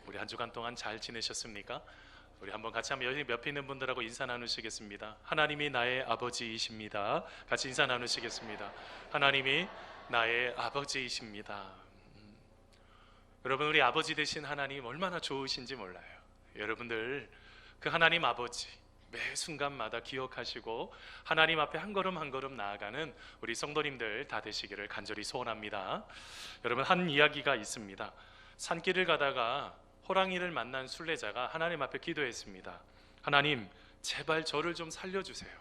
우리 한 주간 동안 잘 지내셨습니까? 우리 한번 같이 한번 여기 옆에 있는 분들하고 인사 나누시겠습니다. 하나님이 나의 아버지이십니다. 같이 인사 나누시겠습니다. 하나님이 나의 아버지이십니다. 여러분, 우리 아버지 되신 하나님 얼마나 좋으신지 몰라요. 여러분들 그 하나님 아버지 매 순간마다 기억하시고 하나님 앞에 한 걸음 한 걸음 나아가는 우리 성도님들 다 되시기를 간절히 소원합니다. 여러분, 한 이야기가 있습니다. 산길을 가다가 호랑이를 만난 순례자가 하나님 앞에 기도했습니다. 하나님, 제발 저를 좀 살려주세요.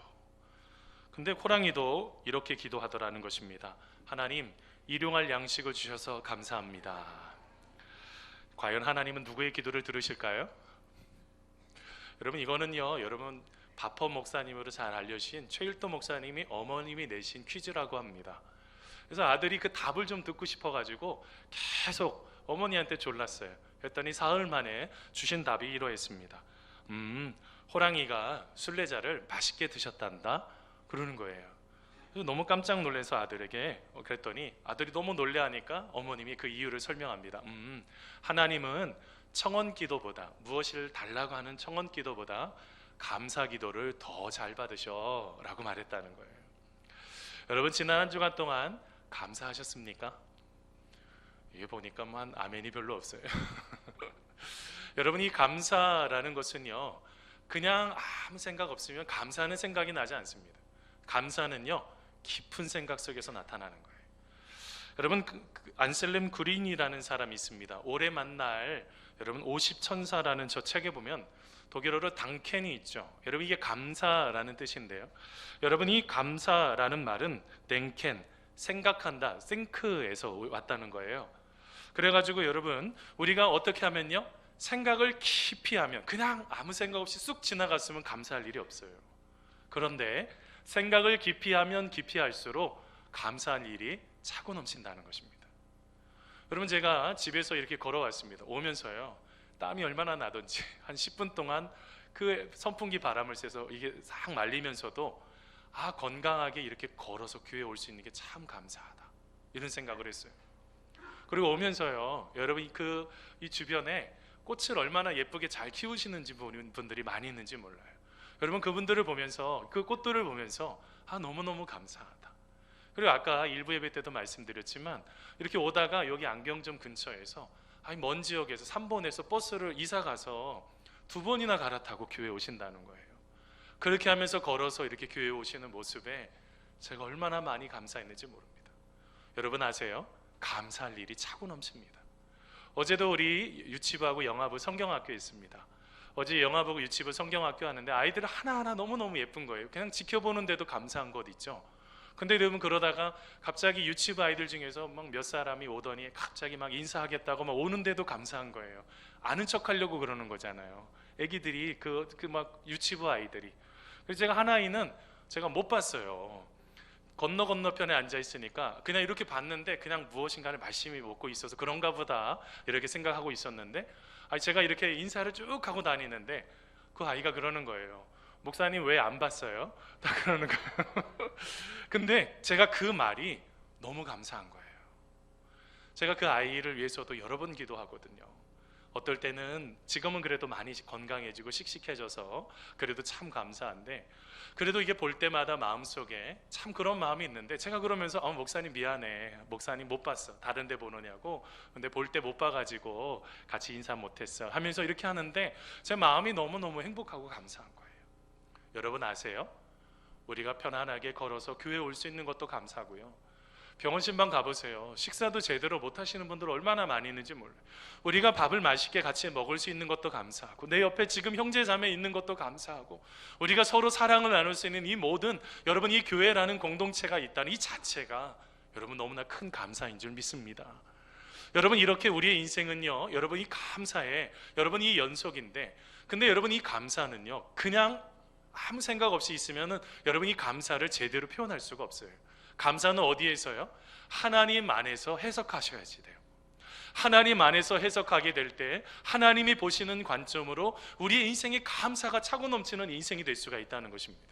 근데 호랑이도 이렇게 기도하더라는 것입니다. 하나님, 일용할 양식을 주셔서 감사합니다. 과연 하나님은 누구의 기도를 들으실까요? 여러분, 이거는요, 여러분 바퍼 목사님으로 잘 알려주신 최일도 목사님이 어머님이 내신 퀴즈라고 합니다. 그래서 아들이 그 답을 좀 듣고 싶어가지고 계속 어머니한테 졸랐어요. 그랬더니 사흘 만에 주신 답이 이러했습니다. 호랑이가 순례자를 맛있게 드셨단다 그러는 거예요. 그래서 너무 깜짝 놀라서 아들에게 그랬더니 아들이 너무 놀래하니까 어머님이 그 이유를 설명합니다. 하나님은 청원 기도보다, 무엇을 달라고 하는 청원 기도보다 감사 기도를 더 잘 받으셔 라고 말했다는 거예요. 여러분, 지난 한 주간 동안 감사하셨습니까? 이게 보니까 한 아멘이 별로 없어요. 여러분, 이 감사라는 것은요, 그냥 아무 생각 없으면 감사하는 생각이 나지 않습니다. 감사는요, 깊은 생각 속에서 나타나는 거예요. 여러분, 안셀름 구린이라는 사람이 있습니다. 올해 만날 여러분 50천사라는 저 책에 보면 독일어로 당켄이 있죠. 여러분, 이게 감사라는 뜻인데요. 여러분, 이 감사라는 말은 덴켄, 생각한다, think에서 왔다는 거예요. 그래가지고 여러분, 우리가 어떻게 하면요, 생각을 깊이 하면, 그냥 아무 생각 없이 쑥 지나갔으면 감사할 일이 없어요. 그런데 생각을 깊이 하면 깊이 할수록 감사할 일이 차고 넘친다는 것입니다. 여러분, 제가 집에서 이렇게 걸어왔습니다. 오면서요, 땀이 얼마나 나던지 한 10분 동안 그 선풍기 바람을 쐬서 이게 싹 말리면서도 건강하게 이렇게 걸어서 교회에 올 수 있는 게 참 감사하다, 이런 생각을 했어요. 그리고 오면서요, 여러분 이 주변에 꽃을 얼마나 예쁘게 잘 키우시는지 보는 분들이 많이 있는지 몰라요. 여러분, 그분들을 보면서, 그 꽃들을 보면서 너무너무 감사하다. 그리고 아까 일부 예배 때도 말씀드렸지만 이렇게 오다가 여기 안경점 근처에서 먼 지역에서 3번에서 버스를 이사 가서 2번이나 갈아타고 교회에 오신다는 거예요. 그렇게 하면서 걸어서 이렇게 교회에 오시는 모습에 제가 얼마나 많이 감사했는지 모릅니다. 여러분 아세요? 감사할 일이 차고 넘칩니다. 어제도 우리 유치부하고 영아부 성경학교에 있습니다. 어제 영아부 유치부 성경학교 하는데 아이들 하나하나 너무너무 예쁜 거예요. 그냥 지켜보는데도 감사한 것 있죠. 근데 여러분, 그러다가 갑자기 유치부 아이들 중에서 막 몇 사람이 오더니 갑자기 막 인사하겠다고 막 오는데도 감사한 거예요. 아는 척 하려고 그러는 거잖아요. 애기들이 막 유치부 아이들이. 그래서 제가 한 아이는 제가 못 봤어요. 건너편에 앉아 있으니까 그냥 이렇게 봤는데 그냥 무엇인가를 말씀히 먹고 있어서 그런가 보다 이렇게 생각하고 있었는데, 제가 이렇게 인사를 쭉 하고 다니는데 그 아이가 그러는 거예요. 목사님 왜 안 봤어요? 다 그러는 거예요. 근데 제가 그 말이 너무 감사한 거예요. 제가 그 아이를 위해서도 여러 번 기도하거든요. 어떨 때는 지금은 그래도 많이 건강해지고 씩씩해져서 그래도 참 감사한데, 그래도 이게 볼 때마다 마음속에 참 그런 마음이 있는데, 제가 그러면서 목사님 미안해, 목사님 못 봤어, 다른 데 보느냐고, 근데 볼 때 못 봐가지고 같이 인사 못했어 하면서 이렇게 하는데 제 마음이 너무너무 행복하고 감사한 거예요. 여러분 아세요? 우리가 편안하게 걸어서 교회에 올 수 있는 것도 감사하고요, 병원 신방 가보세요. 식사도 제대로 못 하시는 분들 얼마나 많이 있는지 몰라요. 우리가 밥을 맛있게 같이 먹을 수 있는 것도 감사하고, 내 옆에 지금 형제 자매 있는 것도 감사하고, 우리가 서로 사랑을 나눌 수 있는 이 모든, 여러분 이 교회라는 공동체가 있다는 이 자체가 여러분 너무나 큰 감사인 줄 믿습니다. 여러분, 이렇게 우리의 인생은요, 여러분 이 감사에, 여러분 이 연속인데, 근데 여러분 이 감사는요, 그냥 아무 생각 없이 있으면은 여러분 이 감사를 제대로 표현할 수가 없어요. 감사는 어디에서요? 하나님 안에서 해석하셔야지 돼요. 하나님 안에서 해석하게 될 때 하나님이 보시는 관점으로 우리의 인생에 감사가 차고 넘치는 인생이 될 수가 있다는 것입니다.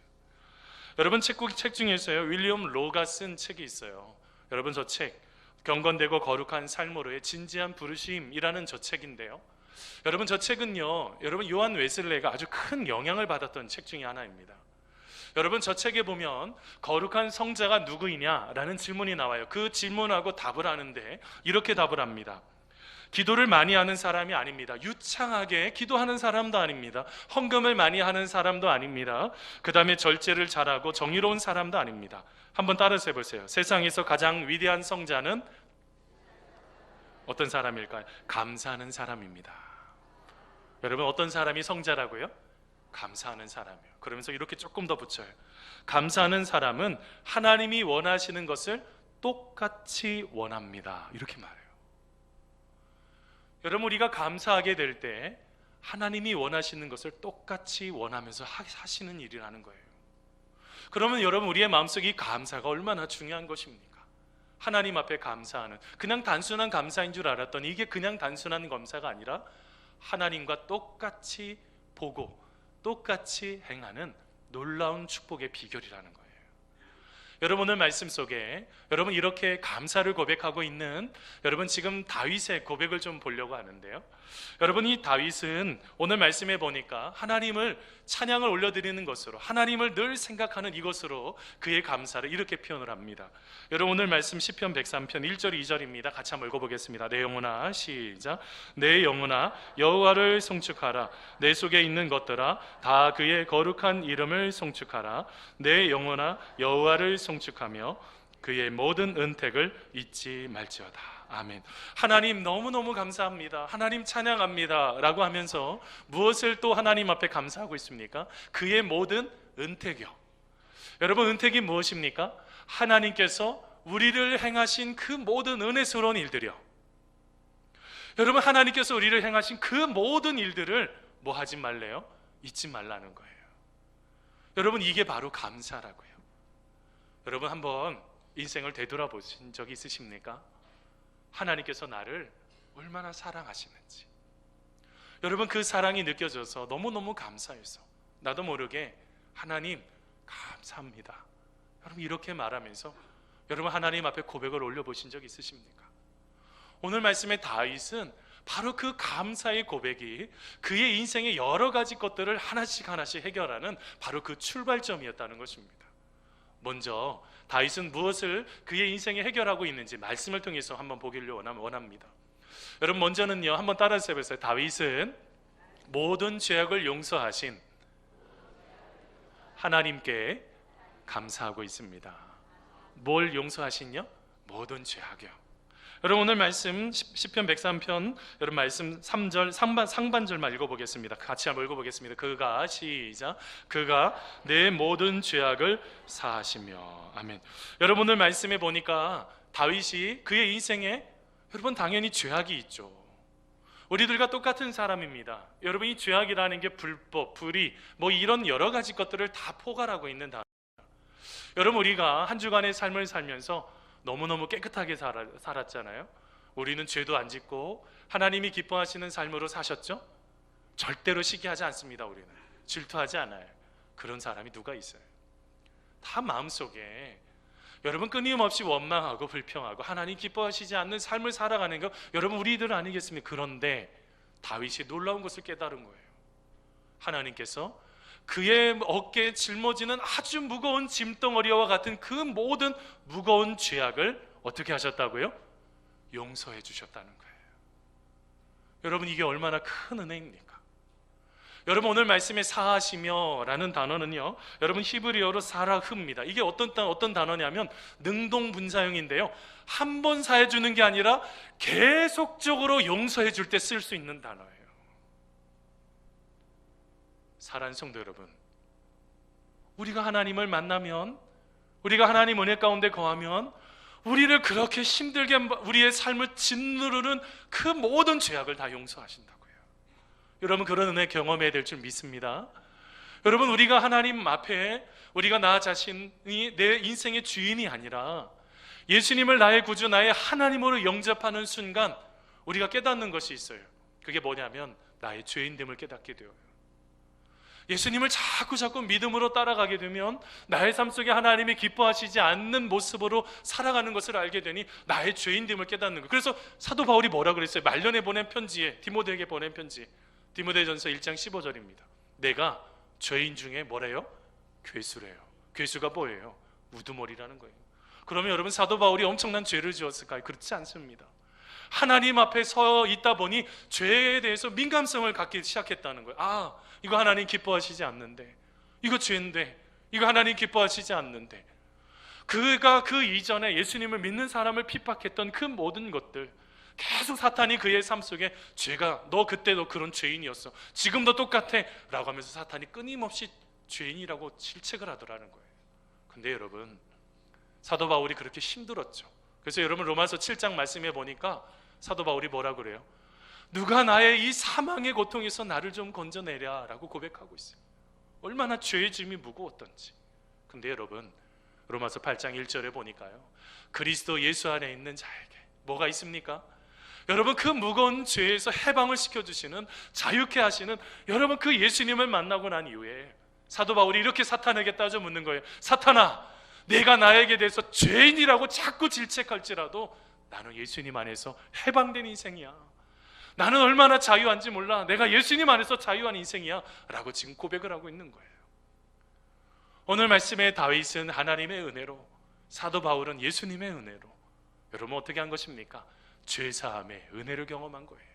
여러분, 책 중에서요, 윌리엄 로가 쓴 책이 있어요. 여러분, 저 책 경건되고 거룩한 삶으로의 진지한 부르심이라는 저 책인데요, 여러분, 저 책은요, 여러분 요한 웨슬레가 아주 큰 영향을 받았던 책 중에 하나입니다. 여러분, 저 책에 보면 거룩한 성자가 누구이냐라는 질문이 나와요. 그 질문하고 답을 하는데 이렇게 답을 합니다. 기도를 많이 하는 사람이 아닙니다. 유창하게 기도하는 사람도 아닙니다. 헌금을 많이 하는 사람도 아닙니다. 그 다음에 절제를 잘하고 정의로운 사람도 아닙니다. 한번 따라서 해보세요. 세상에서 가장 위대한 성자는 어떤 사람일까요? 감사하는 사람입니다. 여러분, 어떤 사람이 성자라고요? 감사하는 사람이요. 그러면서 이렇게 조금 더 붙여요. 감사하는 사람은 하나님이 원하시는 것을 똑같이 원합니다. 이렇게 말해요. 여러분, 우리가 감사하게 될 때 하나님이 원하시는 것을 똑같이 원하면서 하시는 일이라는 거예요. 그러면 여러분, 우리의 마음속에 이 감사가 얼마나 중요한 것입니까? 하나님 앞에 감사하는, 그냥 단순한 감사인 줄 알았더니 이게 그냥 단순한 감사가 아니라 하나님과 똑같이 보고 똑같이 행하는 놀라운 축복의 비결이라는 거예요. 여러분, 오늘 말씀 속에 여러분 이렇게 감사를 고백하고 있는 여러분, 지금 다윗의 고백을 좀 보려고 하는데요. 여러분, 이 다윗은 오늘 말씀에 보니까 하나님을 찬양을 올려드리는 것으로, 하나님을 늘 생각하는 이것으로 그의 감사를 이렇게 표현을 합니다. 여러분, 오늘 말씀 시편 103편 1절 2절입니다. 같이 한번 읽어보겠습니다. 내 영혼아, 시작. 내 영혼아 여호와를 송축하라. 내 속에 있는 것들아 다 그의 거룩한 이름을 송축하라. 내 영혼아 여호와를 송축하며 그의 모든 은택을 잊지 말지어다. 아멘. 하나님 너무너무 감사합니다. 하나님 찬양합니다 라고 하면서 무엇을 또 하나님 앞에 감사하고 있습니까? 그의 모든 은택이요. 여러분, 은택이 무엇입니까? 하나님께서 우리를 행하신 그 모든 은혜스러운 일들이요. 여러분, 하나님께서 우리를 행하신 그 모든 일들을 뭐 하지 말래요? 잊지 말라는 거예요. 여러분, 이게 바로 감사라고요. 여러분, 한번 인생을 되돌아보신 적이 있으십니까? 하나님께서 나를 얼마나 사랑하시는지, 여러분, 그 사랑이 느껴져서 너무너무 감사해서 나도 모르게 하나님 감사합니다, 여러분 이렇게 말하면서 여러분 하나님 앞에 고백을 올려보신 적 있으십니까? 오늘 말씀의 다윗은 바로 그 감사의 고백이 그의 인생의 여러 가지 것들을 하나씩 하나씩 해결하는 바로 그 출발점이었다는 것입니다. 먼저 다윗은 무엇을 그의 인생에 해결하고 있는지 말씀을 통해서 한번 보기를 원합니다. 여러분, 먼저는요, 한번 따라서 해보세요. 다윗은 모든 죄악을 용서하신 하나님께 감사하고 있습니다. 뭘 용서하신요? 모든 죄악이요. 여러분, 오늘 말씀 시편 103편 여러분 말씀 3절 상반절만 읽어보겠습니다. 같이 한번 읽어보겠습니다. 그가, 시작. 그가 내 모든 죄악을 사하시며. 아멘. 여러분, 오늘 말씀에 보니까 다윗이 그의 인생에 여러분 당연히 죄악이 있죠. 우리들과 똑같은 사람입니다. 여러분, 이 죄악이라는 게 불법, 불의, 뭐 이런 여러 가지 것들을 다 포괄하고 있는 단어입니다. 여러분, 우리가 한 주간의 삶을 살면서 너무너무 깨끗하게 살았잖아요. 우리는 죄도 안 짓고 하나님이 기뻐하시는 삶으로 사셨죠? 절대로 시기하지 않습니다. 우리는 질투하지 않아요. 그런 사람이 누가 있어요? 다 마음속에 여러분 끊임없이 원망하고 불평하고 하나님 기뻐하시지 않는 삶을 살아가는 거 여러분 우리들 아니겠습니까? 그런데 다윗이 놀라운 것을 깨달은 거예요. 하나님께서 그의 어깨에 짊어지는 아주 무거운 짐덩어리와 같은 그 모든 무거운 죄악을 어떻게 하셨다고요? 용서해 주셨다는 거예요. 여러분, 이게 얼마나 큰 은혜입니까? 여러분, 오늘 말씀에 사하시며 라는 단어는요, 여러분 히브리어로 사라흐입니다. 이게 어떤 단어냐면 능동분사형인데요, 한 번 사해 주는 게 아니라 계속적으로 용서해 줄 때 쓸 수 있는 단어예요. 사랑하는 성도 여러분, 우리가 하나님을 만나면, 우리가 하나님 은혜 가운데 거하면 우리를 그렇게 힘들게 우리의 삶을 짓누르는 그 모든 죄악을 다 용서하신다고요. 여러분, 그런 은혜 경험해야 될 줄 믿습니다. 여러분, 우리가 하나님 앞에 우리가 나 자신이 내 인생의 주인이 아니라 예수님을 나의 구주, 나의 하나님으로 영접하는 순간 우리가 깨닫는 것이 있어요. 그게 뭐냐면 나의 죄인됨을 깨닫게 되어요. 예수님을 자꾸 믿음으로 따라가게 되면 나의 삶 속에 하나님이 기뻐하시지 않는 모습으로 살아가는 것을 알게 되니 나의 죄인됨을 깨닫는 거예요. 그래서 사도 바울이 뭐라 그랬어요? 말년에 보낸 편지에, 디모데에게 보낸 편지, 디모데전서 1장 15절입니다. 내가 죄인 중에 뭐래요? 괴수래요. 괴수가 뭐예요? 우두머리라는 거예요. 그러면 여러분, 사도 바울이 엄청난 죄를 지었을까요? 그렇지 않습니다. 하나님 앞에 서 있다 보니 죄에 대해서 민감성을 갖기 시작했다는 거예요. 아, 이거 하나님 기뻐하시지 않는데, 이거 죄인데, 이거 하나님 기뻐하시지 않는데. 그가 그 이전에 예수님을 믿는 사람을 핍박했던 그 모든 것들, 계속 사탄이 그의 삶 속에 죄가, 너 그때도 그런 죄인이었어, 지금도 똑같아 라고 하면서 사탄이 끊임없이 죄인이라고 질책을 하더라는 거예요. 근데 여러분, 사도 바울이 그렇게 힘들었죠. 그래서 여러분, 로마서 7장 말씀해 보니까 사도 바울이 뭐라 그래요? 누가 나의 이 사망의 고통에서 나를 좀 건져내랴 라고 고백하고 있어요. 얼마나 죄의 짐이 무거웠던지. 근데 여러분, 로마서 8장 1절에 보니까요, 그리스도 예수 안에 있는 자에게 뭐가 있습니까? 여러분, 그 무거운 죄에서 해방을 시켜주시는, 자유케 하시는, 여러분, 그 예수님을 만나고 난 이후에 사도 바울이 이렇게 사탄에게 따져 묻는 거예요. 사탄아, 내가 나에게 대해서 죄인이라고 자꾸 질책할지라도 나는 예수님 안에서 해방된 인생이야. 나는 얼마나 자유한지 몰라. 내가 예수님 안에서 자유한 인생이야 라고 지금 고백을 하고 있는 거예요. 오늘 말씀의 다윗은 하나님의 은혜로, 사도 바울은 예수님의 은혜로, 여러분 어떻게 한 것입니까? 죄사함의 은혜를 경험한 거예요.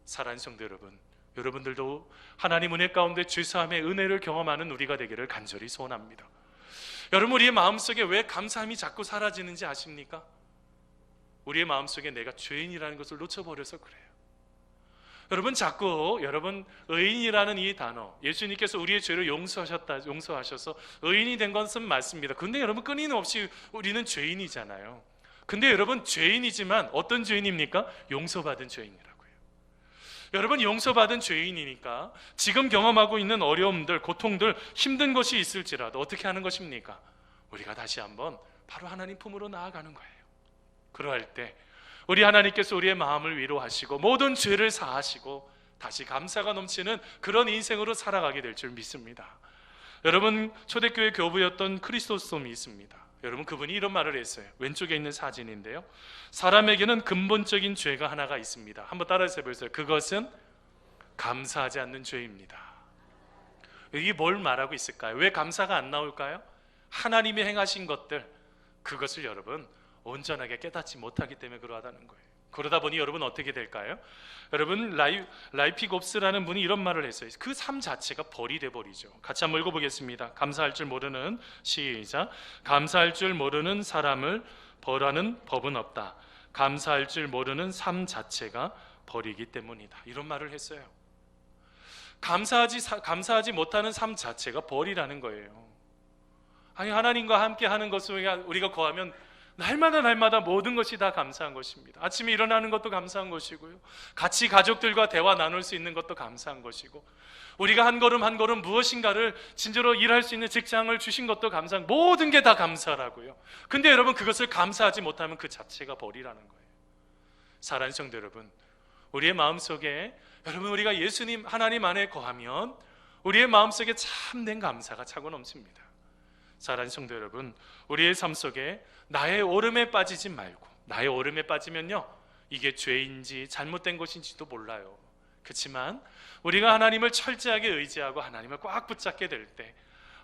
사랑하는 성도 여러분, 여러분들도 하나님 은혜 가운데 죄사함의 은혜를 경험하는 우리가 되기를 간절히 소원합니다. 여러분, 우리의 마음속에 왜 감사함이 자꾸 사라지는지 아십니까? 우리의 마음속에 내가 죄인이라는 것을 놓쳐버려서 그래요. 여러분, 자꾸 여러분, 의인이라는 이 단어, 예수님께서 우리의 죄를 용서하셔서 의인이 된 것은 맞습니다. 근데 여러분, 끊임없이 우리는 죄인이잖아요. 근데 여러분, 죄인이지만 어떤 죄인입니까? 용서받은 죄인이라고요. 여러분, 용서받은 죄인이니까 지금 경험하고 있는 어려움들, 고통들, 힘든 것이 있을지라도 어떻게 하는 것입니까? 우리가 다시 한번 바로 하나님 품으로 나아가는 거예요. 그러할 때 우리 하나님께서 우리의 마음을 위로하시고 모든 죄를 사하시고 다시 감사가 넘치는 그런 인생으로 살아가게 될 줄 믿습니다. 여러분, 초대교회 교부였던 크리스토스톰이 있습니다. 여러분, 그분이 이런 말을 했어요. 왼쪽에 있는 사진인데요, 사람에게는 근본적인 죄가 하나가 있습니다. 한번 따라서 해보세요. 그것은 감사하지 않는 죄입니다. 이게 뭘 말하고 있을까요? 왜 감사가 안 나올까요? 하나님이 행하신 것들, 그것을 여러분 온전하게 깨닫지 못하기 때문에 그러하다는 거예요. 그러다 보니 여러분 어떻게 될까요? 여러분, 라이피 곱스라는 분이 이런 말을 했어요. 그 삶 자체가 벌이 돼버리죠. 같이 한번 읽어보겠습니다. 감사할 줄 모르는, 시작, 감사할 줄 모르는 사람을 벌하는 법은 없다. 감사할 줄 모르는 삶 자체가 벌이기 때문이다. 이런 말을 했어요. 감사하지 못하는 삶 자체가 벌이라는 거예요. 아니, 하나님과 함께 하는 것을 우리가 거하면 날마다 모든 것이 다 감사한 것입니다. 아침에 일어나는 것도 감사한 것이고요, 같이 가족들과 대화 나눌 수 있는 것도 감사한 것이고, 우리가 한 걸음 한 걸음 무엇인가를 진짜로 일할 수 있는 직장을 주신 것도 감사한, 모든 게 다 감사라고요. 근데 여러분, 그것을 감사하지 못하면 그 자체가 벌이라는 거예요. 사랑하는 성도 여러분, 우리의 마음속에, 여러분, 우리가 예수님 하나님 안에 거하면 우리의 마음속에 참된 감사가 차고 넘칩니다. 사랑하는 성도 여러분, 우리의 삶 속에 나의 오름에 빠지지 말고, 나의 오름에 빠지면요, 이게 죄인지 잘못된 것인지도 몰라요. 그렇지만 우리가 하나님을 철저하게 의지하고 하나님을 꽉 붙잡게 될 때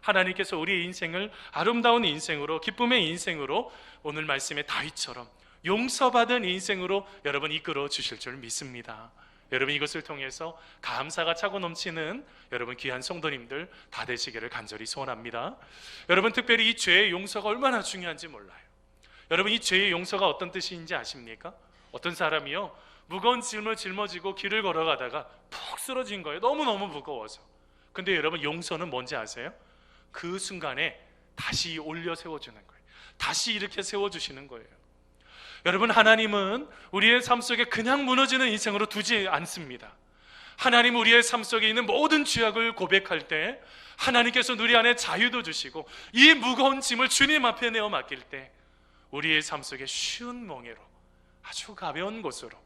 하나님께서 우리의 인생을 아름다운 인생으로, 기쁨의 인생으로, 오늘 말씀의 다윗처럼 용서받은 인생으로 여러분 이끌어 주실 줄 믿습니다. 여러분, 이것을 통해서 감사가 차고 넘치는 여러분 귀한 성도님들 다 되시기를 간절히 소원합니다. 여러분, 특별히 이 죄의 용서가 얼마나 중요한지 몰라요. 여러분, 이 죄의 용서가 어떤 뜻인지 아십니까? 어떤 사람이요, 무거운 짐을 짊어지고 길을 걸어가다가 푹 쓰러진 거예요. 너무너무 무거워서. 근데 여러분, 용서는 뭔지 아세요? 그 순간에 다시 올려 세워주는 거예요. 다시 이렇게 세워주시는 거예요. 여러분, 하나님은 우리의 삶 속에 그냥 무너지는 인생으로 두지 않습니다. 하나님, 우리의 삶 속에 있는 모든 죄악을 고백할 때 하나님께서 우리 안에 자유도 주시고, 이 무거운 짐을 주님 앞에 내어 맡길 때 우리의 삶 속에 쉬운 멍에로, 아주 가벼운 곳으로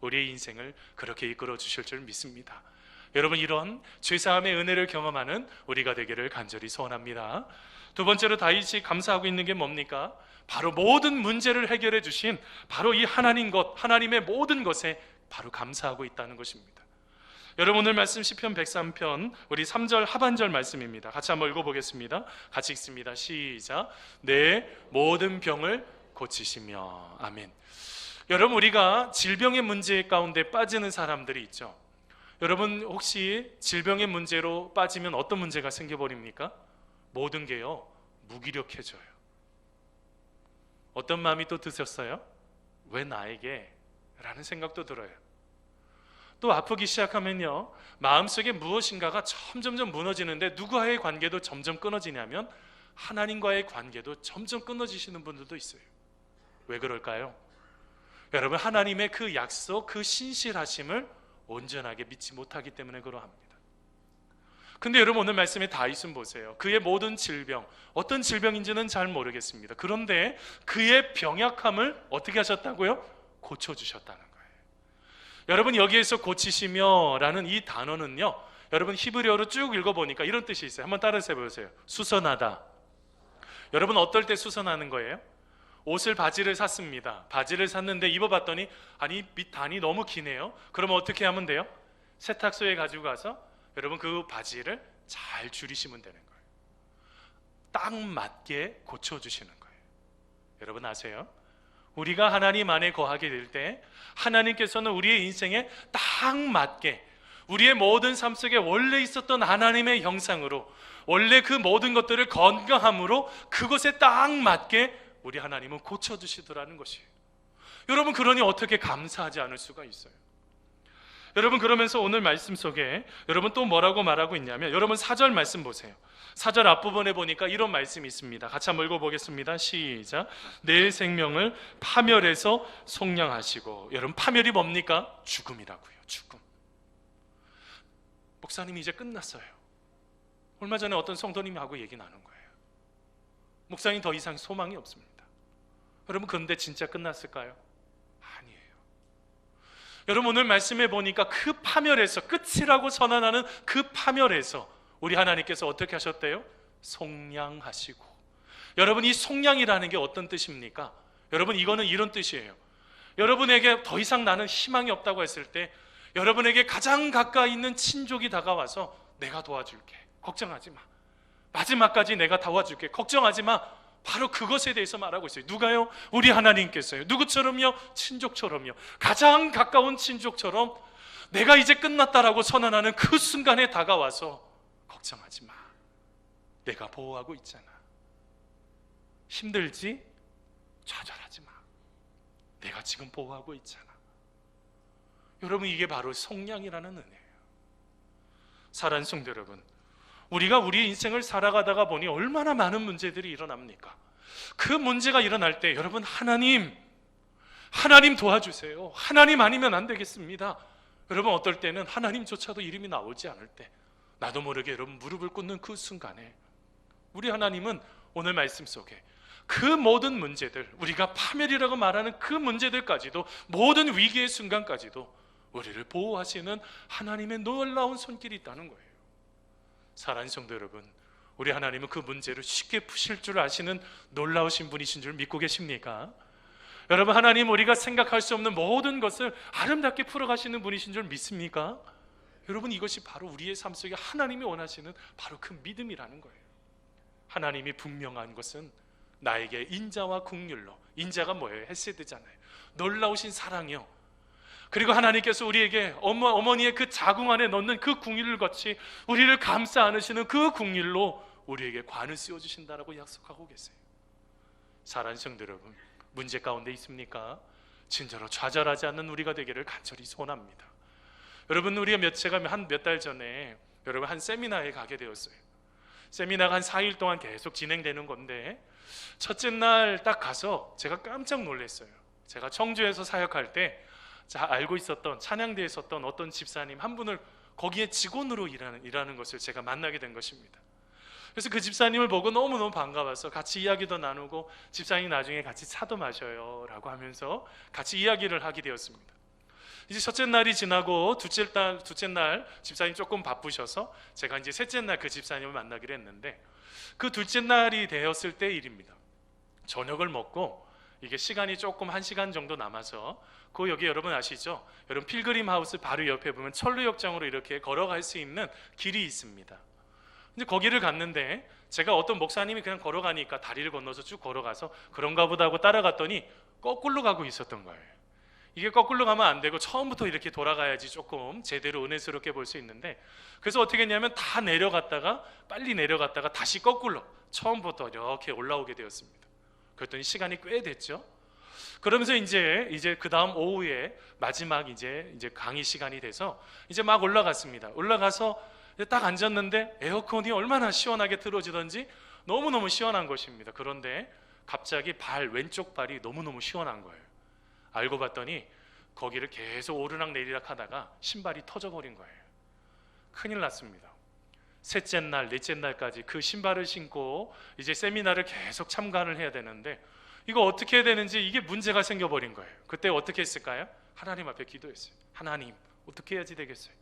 우리의 인생을 그렇게 이끌어 주실 줄 믿습니다. 여러분, 이런 죄사함의 은혜를 경험하는 우리가 되기를 간절히 소원합니다. 두 번째로 다윗이 감사하고 있는 게 뭡니까? 바로 모든 문제를 해결해 주신 바로 이 하나님의 모든 것에 바로 감사하고 있다는 것입니다. 여러분, 오늘 말씀 시편 103편 우리 3절 하반절 말씀입니다. 같이 한번 읽어보겠습니다. 같이 읽습니다. 시작. 내 모든 병을 고치시며. 아멘. 여러분, 우리가 질병의 문제 가운데 빠지는 사람들이 있죠. 여러분, 혹시 질병의 문제로 빠지면 어떤 문제가 생겨버립니까? 모든 게요, 무기력해져요. 어떤 마음이 또 드셨어요? 왜 나에게? 라는 생각도 들어요. 또 아프기 시작하면요, 마음속에 무엇인가가 점점점 무너지는데 누구와의 관계도 점점 끊어지냐면 하나님과의 관계도 점점 끊어지시는 분들도 있어요. 왜 그럴까요? 여러분, 하나님의 그 약속, 그 신실하심을 온전하게 믿지 못하기 때문에 그러합니다. 근데 여러분, 오늘 말씀에 다윗은 보세요. 그의 모든 질병, 어떤 질병인지는 잘 모르겠습니다. 그런데 그의 병약함을 어떻게 하셨다고요? 고쳐주셨다는 거예요. 여러분, 여기에서 고치시며 라는 이 단어는요, 여러분 히브리어로 쭉 읽어보니까 이런 뜻이 있어요. 한번 따라서 해보세요. 수선하다. 여러분, 어떨 때 수선하는 거예요? 옷을, 바지를 샀습니다. 바지를 샀는데 입어봤더니 아니, 밑 단이 너무 기네요. 그러면 어떻게 하면 돼요? 세탁소에 가지고 가서 여러분 그 바지를 잘 줄이시면 되는 거예요. 딱 맞게 고쳐주시는 거예요. 여러분 아세요? 우리가 하나님 안에 거하게 될 때 하나님께서는 우리의 인생에 딱 맞게 우리의 모든 삶 속에 원래 있었던 하나님의 형상으로, 원래 그 모든 것들을 건강함으로 그것에 딱 맞게 우리 하나님은 고쳐주시더라는 것이에요. 여러분, 그러니 어떻게 감사하지 않을 수가 있어요? 여러분, 그러면서 오늘 말씀 속에 여러분 또 뭐라고 말하고 있냐면, 여러분 4절 말씀 보세요. 4절 앞부분에 보니까 이런 말씀이 있습니다. 같이 한번 읽어보겠습니다. 시작. 내 생명을 파멸해서 속량하시고. 여러분, 파멸이 뭡니까? 죽음이라고요. 죽음. 목사님이 이제 끝났어요. 얼마 전에 어떤 성도님이 하고 얘기 나눈 거예요. 목사님 더 이상 소망이 없습니다. 여러분, 그런데 진짜 끝났을까요? 아니에요. 여러분, 오늘 말씀해 보니까 그 파멸에서, 끝이라고 선언하는 그 파멸에서 우리 하나님께서 어떻게 하셨대요? 속량하시고. 여러분, 이 속량이라는 게 어떤 뜻입니까? 여러분, 이거는 이런 뜻이에요. 여러분에게 더 이상 나는 희망이 없다고 했을 때 여러분에게 가장 가까이 있는 친족이 다가와서 내가 도와줄게, 걱정하지 마, 마지막까지 내가 도와줄게, 걱정하지 마, 바로 그것에 대해서 말하고 있어요. 누가요? 우리 하나님께서요. 누구처럼요? 친족처럼요. 가장 가까운 친족처럼 내가 이제 끝났다라고 선언하는 그 순간에 다가와서 걱정하지 마, 내가 보호하고 있잖아, 힘들지? 좌절하지 마, 내가 지금 보호하고 있잖아. 여러분, 이게 바로 속량이라는 은혜예요. 사랑하는 성도 여러분, 우리가 우리 인생을 살아가다가 보니 얼마나 많은 문제들이 일어납니까? 그 문제가 일어날 때 여러분, 하나님 도와주세요, 하나님 아니면 안 되겠습니다. 여러분, 어떨 때는 하나님조차도 이름이 나오지 않을 때 나도 모르게 여러분 무릎을 꿇는 그 순간에 우리 하나님은 오늘 말씀 속에 그 모든 문제들, 우리가 파멸이라고 말하는 그 문제들까지도, 모든 위기의 순간까지도 우리를 보호하시는 하나님의 놀라운 손길이 있다는 거예요. 사랑하는 성도 여러분, 우리 하나님은 그 문제를 쉽게 푸실 줄 아시는 놀라우신 분이신 줄 믿고 계십니까? 여러분, 하나님 우리가 생각할 수 없는 모든 것을 아름답게 풀어가시는 분이신 줄 믿습니까? 여러분, 이것이 바로 우리의 삶 속에 하나님이 원하시는 바로 그 믿음이라는 거예요. 하나님이 분명한 것은 나에게 인자와 긍휼로, 인자가 뭐예요? 헤세드잖아요. 놀라우신 사랑이요. 그리고 하나님께서 우리에게 어머니의 그 자궁 안에 넣는 그 긍휼을 같이 우리를 감싸 안으시는 그 긍휼로 우리에게 관을 씌워주신다라고 약속하고 계세요. 사랑하는 성도 여러분, 문제 가운데 있습니까? 진짜로 좌절하지 않는 우리가 되기를 간절히 소원합니다. 여러분, 우리가 제가 몇 달 전에 여러분 한 세미나에 가게 되었어요. 세미나가 한 4일 동안 계속 진행되는 건데, 첫째 날 딱 가서 제가 깜짝 놀랐어요. 제가 청주에서 사역할 때 알고 있었던, 찬양대에 있었던 어떤 집사님 한 분을 거기에 직원으로 일하는 것을 제가 만나게 된 것입니다. 그래서 그 집사님을 보고 너무너무 반가워서 같이 이야기도 나누고, 집사님 나중에 같이 차도 마셔요 라고 하면서 같이 이야기를 하게 되었습니다. 이제 첫째 날이 지나고 둘째 날 집사님 조금 바쁘셔서 제가 이제 셋째 날 그 집사님을 만나기로 했는데, 그 둘째 날이 되었을 때 일입니다. 저녁을 먹고 이게 시간이 조금 1시간 정도 남아서, 그 여기 여러분 아시죠? 여러분 필그림 하우스 바로 옆에 보면 철로역장으로 이렇게 걸어갈 수 있는 길이 있습니다. 이제 거기를 갔는데, 제가 어떤 목사님이 그냥 걸어가니까 다리를 건너서 쭉 걸어가서 그런가 보다 하고 따라갔더니 거꾸로 가고 있었던 거예요. 이게 거꾸로 가면 안 되고 처음부터 이렇게 돌아가야지 조금 제대로 은혜스럽게 볼 수 있는데, 그래서 어떻게 했냐면 다 내려갔다가 빨리 내려갔다가 다시 거꾸로 처음부터 이렇게 올라오게 되었습니다. 그랬더니 시간이 꽤 됐죠. 그러면서 이제 그 다음 오후에 마지막 이제 강의 시간이 돼서 이제 막 올라갔습니다. 올라가서 딱 앉았는데 에어컨이 얼마나 시원하게 틀어지던지 너무너무 시원한 것입니다. 그런데 갑자기 왼쪽 발이 너무너무 시원한 거예요. 알고 봤더니 거기를 계속 오르락 내리락 하다가 신발이 터져버린 거예요. 큰일 났습니다. 셋째 날, 넷째 날까지 그 신발을 신고 이제 세미나를 계속 참관을 해야 되는데, 이거 어떻게 해야 되는지 이게 문제가 생겨버린 거예요. 그때 어떻게 했을까요? 하나님 앞에 기도했어요. 하나님, 어떻게 해야지 되겠어요?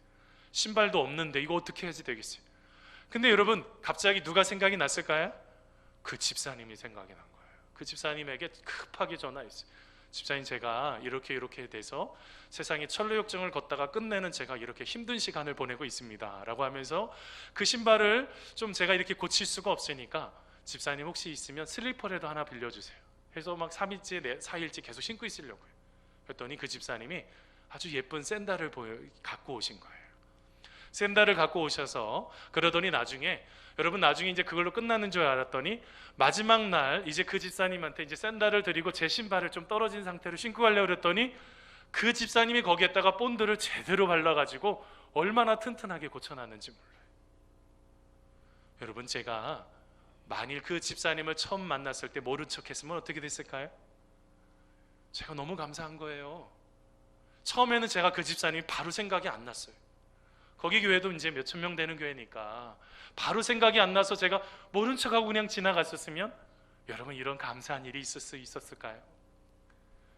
신발도 없는데 이거 어떻게 해야지 되겠어요? 근데 여러분, 갑자기 누가 생각이 났을까요? 그 집사님이 생각이 난 거예요. 그 집사님에게 급하게 전화했어요. 집사님, 제가 이렇게 돼서 세상에 철로역정을 걷다가 끝내는 제가 이렇게 힘든 시간을 보내고 있습니다 라고 하면서, 그 신발을 좀 제가 이렇게 고칠 수가 없으니까 집사님 혹시 있으면 슬리퍼라도 하나 빌려주세요 해서 막 3일째 4일째 계속 신고 있으려고요. 그랬더니 그 집사님이 아주 예쁜 샌들을 갖고 오신 거예요. 샌들을 갖고 오셔서, 그러더니 나중에 이제 그걸로 끝나는 줄 알았더니 마지막 날 이제 그 집사님한테 이제 샌들을 드리고 제 신발을 좀 떨어진 상태로 신고 가려고 그랬더니 그 집사님이 거기에다가 본드를 제대로 발라가지고 얼마나 튼튼하게 고쳐놨는지 몰라요. 여러분, 제가 만일 그 집사님을 처음 만났을 때 모른 척 했으면 어떻게 됐을까요? 제가 너무 감사한 거예요. 처음에는 제가 그 집사님이 바로 생각이 안 났어요. 거기 교회도 이제 몇천 명 되는 교회니까 바로 생각이 안 나서 제가 모른 척하고 그냥 지나갔었으면 여러분, 이런 감사한 일이 있었을까요?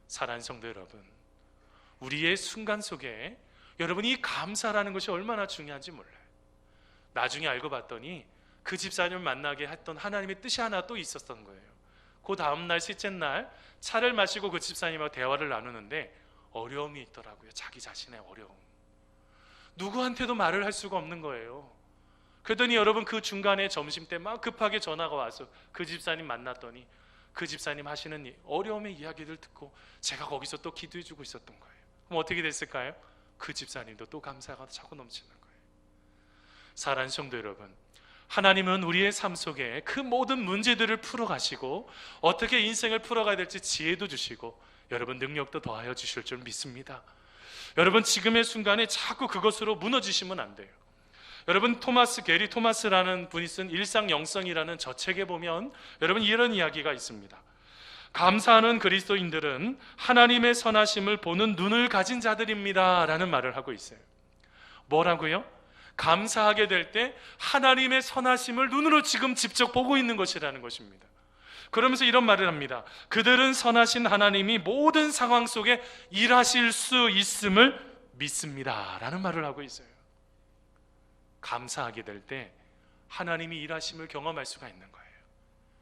사랑하는 성도 여러분, 우리의 순간 속에 여러분, 이 감사라는 것이 얼마나 중요한지 몰라요. 나중에 알고 봤더니 그 집사님을 만나게 했던 하나님의 뜻이 하나 또 있었던 거예요. 그 다음날 셋째 날 차를 마시고 그 집사님하고 대화를 나누는데 어려움이 있더라고요. 자기 자신의 어려움. 누구한테도 말을 할 수가 없는 거예요. 그러더니 여러분, 그 중간에 점심때 막 급하게 전화가 와서 그 집사님 만났더니 그 집사님 하시는 어려움의 이야기를 듣고 제가 거기서 또 기도해 주고 있었던 거예요. 그럼 어떻게 됐을까요? 그 집사님도 또 감사가 차고 넘치는 거예요. 사랑하는 성도 여러분, 하나님은 우리의 삶 속에 그 모든 문제들을 풀어가시고 어떻게 인생을 풀어가야 될지 지혜도 주시고 여러분, 능력도 더하여 주실 줄 믿습니다. 여러분, 지금의 순간에 자꾸 그것으로 무너지시면 안 돼요. 여러분, 게리 토마스라는 분이 쓴 일상영성이라는 저 책에 보면 여러분, 이런 이야기가 있습니다. 감사하는 그리스도인들은 하나님의 선하심을 보는 눈을 가진 자들입니다 라는 말을 하고 있어요. 뭐라고요? 감사하게 될 때 하나님의 선하심을 눈으로 지금 직접 보고 있는 것이라는 것입니다. 그러면서 이런 말을 합니다. 그들은 선하신 하나님이 모든 상황 속에 일하실 수 있음을 믿습니다 라는 말을 하고 있어요. 감사하게 될 때 하나님이 일하심을 경험할 수가 있는 거예요.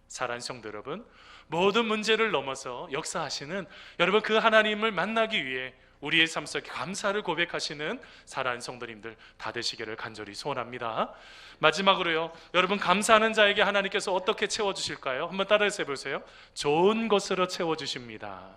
사랑하는 성도 여러분, 모든 문제를 넘어서 역사하시는 여러분, 그 하나님을 만나기 위해 우리의 삶 속에 감사를 고백하시는 사랑하는 성도님들 다 되시기를 간절히 소원합니다. 마지막으로요, 여러분, 감사하는 자에게 하나님께서 어떻게 채워주실까요? 한번 따라해서 해보세요. 좋은 것으로 채워주십니다.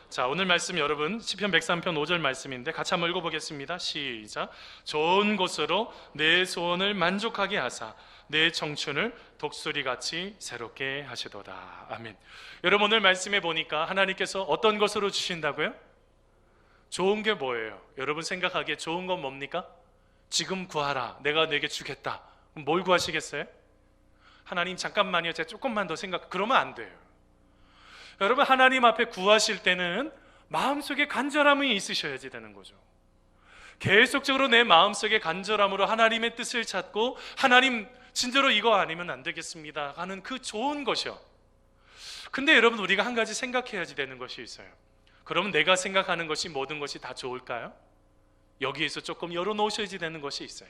자, 오늘 말씀 여러분 시편 103편 5절 말씀인데 같이 한번 읽어보겠습니다. 시작. 좋은 것으로 내 소원을 만족하게 하사 내 청춘을 독수리같이 새롭게 하시도다. 아멘. 여러분, 오늘 말씀에 보니까 하나님께서 어떤 것으로 주신다고요? 좋은 게 뭐예요? 여러분 생각하기에 좋은 건 뭡니까? 지금 구하라, 내가 내게 주겠다. 그럼 뭘 구하시겠어요? 하나님 잠깐만요, 제가 조금만 더 그러면 안 돼요. 여러분, 하나님 앞에 구하실 때는 마음속에 간절함이 있으셔야지 되는 거죠. 계속적으로 내 마음속에 간절함으로 하나님의 뜻을 찾고, 하나님 진짜로 이거 아니면 안 되겠습니다 하는 그 좋은 것이요. 근데 여러분, 우리가 한 가지 생각해야지 되는 것이 있어요. 그럼 내가 생각하는 것이 모든 것이 다 좋을까요? 여기에서 조금 열어놓으셔야 되는 것이 있어요.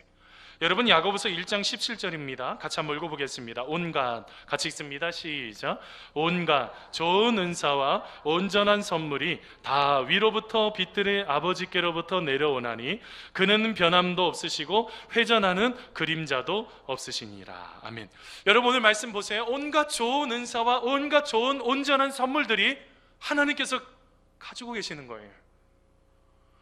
여러분, 야고보서 1장 17절입니다. 같이 한번 읽어보겠습니다. 온갖, 같이 읽습니다. 시작. 온갖 좋은 은사와 온전한 선물이 다 위로부터 빛들의 아버지께로부터 내려오나니 그는 변함도 없으시고 회전하는 그림자도 없으시니라. 아멘. 여러분, 오늘 말씀 보세요. 온갖 좋은 은사와 온갖 좋은 온전한 선물들이 하나님께서 가지고 계시는 거예요.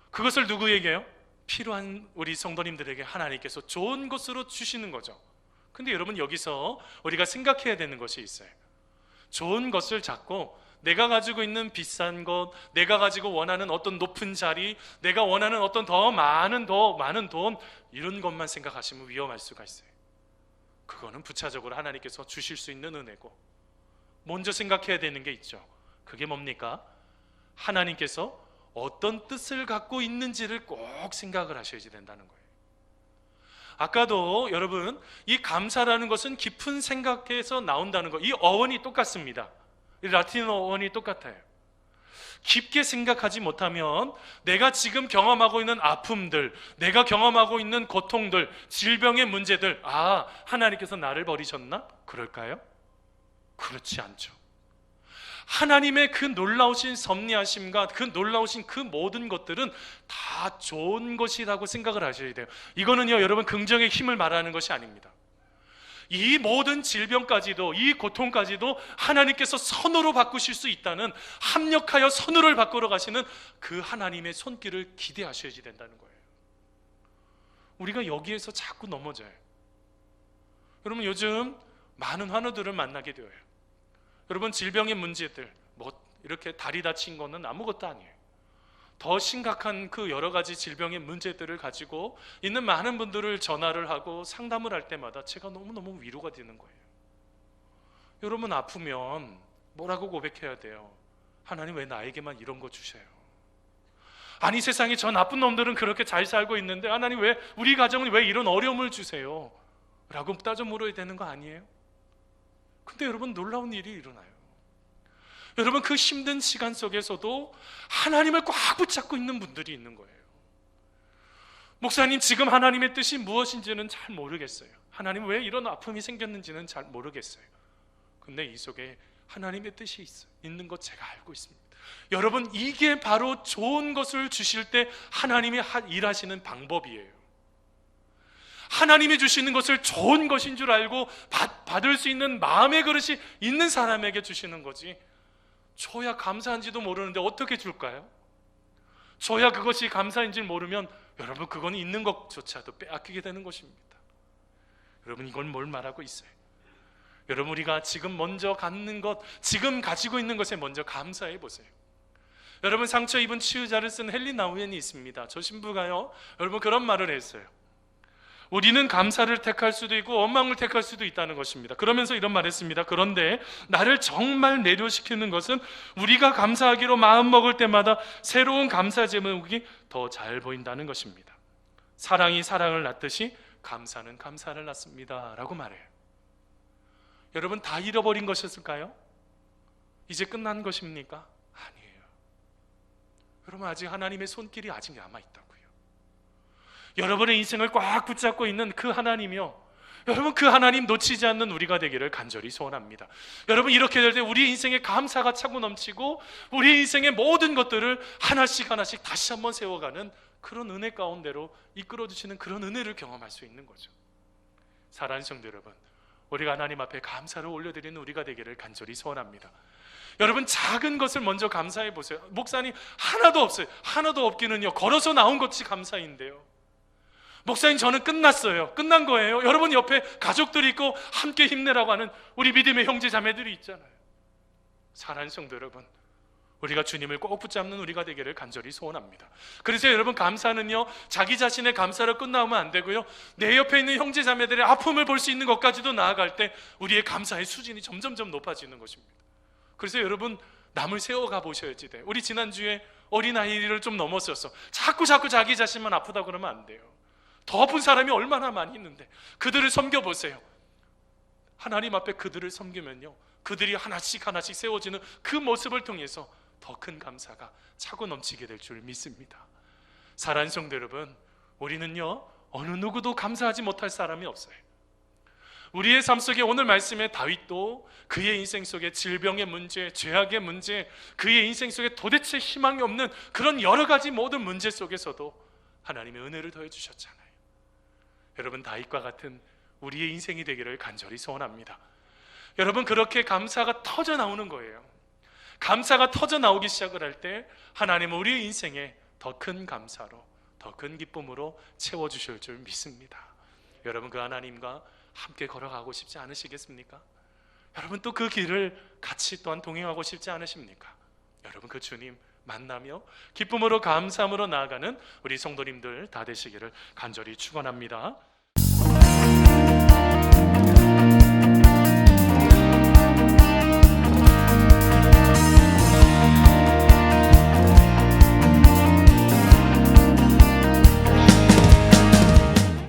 그것을 누구에게요? 필요한 우리 성도님들에게 하나님께서 좋은 것으로 주시는 거죠. 근데 여러분, 여기서 우리가 생각해야 되는 것이 있어요. 좋은 것을 잡고 내가 가지고 있는 비싼 것, 내가 가지고 원하는 어떤 높은 자리, 내가 원하는 어떤 더 많은 돈, 이런 것만 생각하시면 위험할 수가 있어요. 그거는 부차적으로 하나님께서 주실 수 있는 은혜고, 먼저 생각해야 되는 게 있죠. 그게 뭡니까? 하나님께서 어떤 뜻을 갖고 있는지를 꼭 생각을 하셔야 된다는 거예요. 아까도 여러분, 이 감사라는 것은 깊은 생각에서 나온다는 거, 이 어원이 똑같습니다. 이 라틴어 어원이 똑같아요. 깊게 생각하지 못하면 내가 지금 경험하고 있는 아픔들, 내가 경험하고 있는 고통들, 질병의 문제들, 하나님께서 나를 버리셨나? 그럴까요? 그렇지 않죠. 하나님의 그 놀라우신 섭리하심과 그 놀라우신 그 모든 것들은 다 좋은 것이라고 생각을 하셔야 돼요. 이거는요, 여러분, 긍정의 힘을 말하는 것이 아닙니다. 이 모든 질병까지도, 이 고통까지도 하나님께서 선으로 바꾸실 수 있다는, 합력하여 선으로 바꾸러 가시는 그 하나님의 손길을 기대하셔야 된다는 거예요. 우리가 여기에서 자꾸 넘어져요. 여러분, 요즘 많은 환우들을 만나게 되어요. 여러분, 질병의 문제들, 이렇게 다리 다친 거는 아무것도 아니에요. 더 심각한 그 여러 가지 질병의 문제들을 가지고 있는 많은 분들을 전화를 하고 상담을 할 때마다 제가 너무너무 위로가 되는 거예요. 여러분, 아프면 뭐라고 고백해야 돼요? 하나님, 왜 나에게만 이런 거 주셔요? 아니, 세상에 저 나쁜 놈들은 그렇게 잘 살고 있는데 하나님, 왜 우리 가정은 왜 이런 어려움을 주세요? 라고 따져 물어야 되는 거 아니에요? 근데 여러분, 놀라운 일이 일어나요. 여러분, 그 힘든 시간 속에서도 하나님을 꽉 붙잡고 있는 분들이 있는 거예요. 목사님, 지금 하나님의 뜻이 무엇인지는 잘 모르겠어요. 하나님, 왜 이런 아픔이 생겼는지는 잘 모르겠어요. 근데 이 속에 하나님의 뜻이 있는 것 제가 알고 있습니다. 여러분, 이게 바로 좋은 것을 주실 때 하나님이 일하시는 방법이에요. 하나님이 주시는 것을 좋은 것인 줄 알고 받을 수 있는 마음의 그릇이 있는 사람에게 주시는 거지, 줘야 감사한지도 모르는데 어떻게 줄까요? 줘야 그것이 감사인지 모르면 여러분, 그건 있는 것조차도 빼앗기게 되는 것입니다. 여러분, 이건 뭘 말하고 있어요? 여러분, 우리가 지금 먼저 갖는 것, 지금 가지고 있는 것에 먼저 감사해 보세요. 여러분, 상처 입은 치유자를 쓴 헨리 나우엔이 있습니다. 저 신부가요, 여러분, 그런 말을 했어요. 우리는 감사를 택할 수도 있고 원망을 택할 수도 있다는 것입니다. 그러면서 이런 말을 했습니다. 그런데 나를 정말 매료시키는 것은 우리가 감사하기로 마음먹을 때마다 새로운 감사 제목이 더 잘 보인다는 것입니다. 사랑이 사랑을 낳듯이 감사는 감사를 낳습니다 라고 말해요. 여러분, 다 잃어버린 것이었을까요? 이제 끝난 것입니까? 아니에요. 여러분, 아직 하나님의 손길이 아직 남아있다고요. 여러분의 인생을 꽉 붙잡고 있는 그 하나님이요, 여러분, 그 하나님 놓치지 않는 우리가 되기를 간절히 소원합니다. 여러분, 이렇게 될 때 우리 인생에 감사가 차고 넘치고 우리 인생의 모든 것들을 하나씩 하나씩 다시 한번 세워가는 그런 은혜 가운데로 이끌어주시는 그런 은혜를 경험할 수 있는 거죠. 사랑하는 성도 여러분, 우리가 하나님 앞에 감사를 올려드리는 우리가 되기를 간절히 소원합니다. 여러분, 작은 것을 먼저 감사해 보세요. 목사님, 하나도 없어요. 하나도 없기는요, 걸어서 나온 것이 감사인데요. 목사님, 저는 끝났어요. 끝난 거예요. 여러분 옆에 가족들이 있고 함께 힘내라고 하는 우리 믿음의 형제 자매들이 있잖아요. 사랑하는 성도 여러분, 우리가 주님을 꼭 붙잡는 우리가 되기를 간절히 소원합니다. 그래서 여러분, 감사는요, 자기 자신의 감사로 끝나면 안 되고요, 내 옆에 있는 형제 자매들의 아픔을 볼 수 있는 것까지도 나아갈 때 우리의 감사의 수준이 점점점 높아지는 것입니다. 그래서 여러분, 남을 세워가 보셔야지 돼요. 우리 지난주에 어린아이를 좀 넘었었어. 자꾸 자기 자신만 아프다 그러면 안 돼요. 더 아픈 사람이 얼마나 많이 있는데 그들을 섬겨보세요. 하나님 앞에 그들을 섬기면요, 그들이 하나씩 하나씩 세워지는 그 모습을 통해서 더 큰 감사가 차고 넘치게 될 줄 믿습니다. 사랑하는 성도 여러분, 우리는요 어느 누구도 감사하지 못할 사람이 없어요. 우리의 삶 속에 오늘 말씀의 다윗도 그의 인생 속에 질병의 문제, 죄악의 문제, 그의 인생 속에 도대체 희망이 없는 그런 여러 가지 모든 문제 속에서도 하나님의 은혜를 더해 주셨잖아요. 여러분, 다윗과 같은 우리의 인생이 되기를 간절히 소원합니다. 여러분, 그렇게 감사가 터져 나오는 거예요. 감사가 터져 나오기 시작을 할 때 하나님은 우리의 인생에 더 큰 감사로, 더 큰 기쁨으로 채워주실 줄 믿습니다. 여러분, 그 하나님과 함께 걸어가고 싶지 않으시겠습니까? 여러분, 또 그 길을 같이 또한 동행하고 싶지 않으십니까? 여러분, 그 주님 만나며 기쁨으로 감사함으로 나아가는 우리 성도님들 다 되시기를 간절히 축원합니다.